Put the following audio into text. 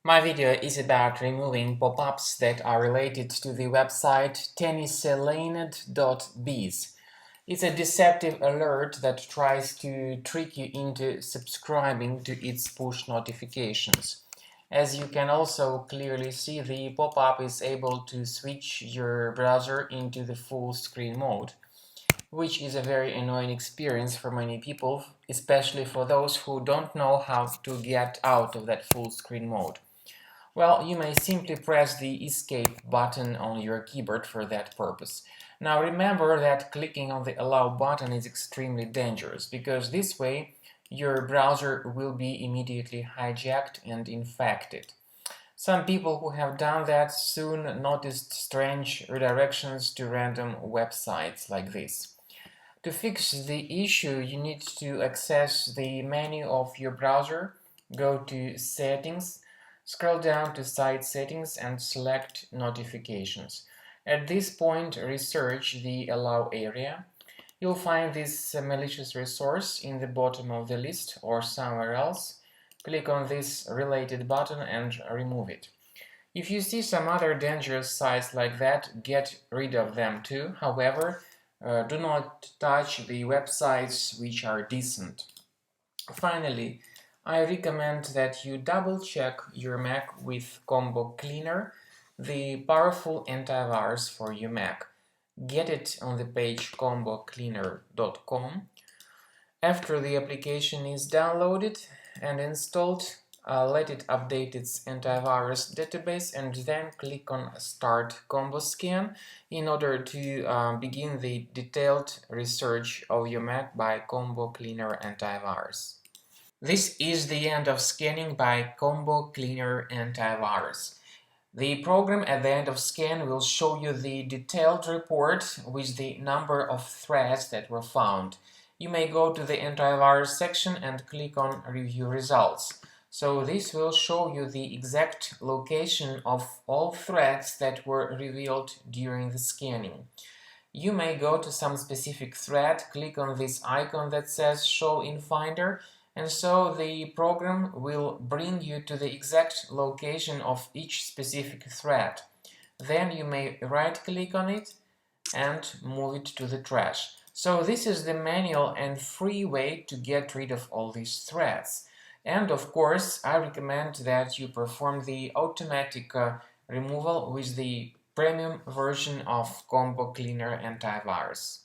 My video is about removing pop-ups that are related to the website Tenicelained.biz. It's a deceptive alert that tries to trick you into subscribing to its push notifications. As you can also clearly see, the pop-up is able to switch your browser into the full screen mode, which is a very annoying experience for many people, especially for those who don't know how to get out of that full screen mode. Well, you may simply press the Escape button on your keyboard for that purpose. Now remember that clicking on the Allow button is extremely dangerous, because this way your browser will be immediately hijacked and infected. Some people who have done that soon noticed strange redirections to random websites like this. To fix the issue, you need to access the menu of your browser, go to Settings, scroll down to Site Settings and select Notifications. At this point, research the Allow area. You'll find this malicious resource in the bottom of the list or somewhere else. Click on this related button and remove it. If you see some other dangerous sites like that, get rid of them too. However, do not touch the websites which are decent. Finally, I recommend that you double check your Mac with Combo Cleaner, the powerful antivirus for your Mac. Get it on the page combocleaner.com. After the application is downloaded and installed, let it update its antivirus database and then click on Start Combo Scan in order to begin the detailed research of your Mac by Combo Cleaner Antivirus. This is the end of scanning by Combo Cleaner Antivirus. The program at the end of scan will show you the detailed report with the number of threads that were found. You may go to the antivirus section and click on Review Results. So this will show you the exact location of all threads that were revealed during the scanning. You may go to some specific thread, click on this icon that says Show in Finder, and so the program will bring you to the exact location of each specific thread. Then you may right-click on it and move it to the trash. So this is the manual and free way to get rid of all these threads. And of course, I recommend that you perform the automatic removal with the premium version of Combo Cleaner Antivirus.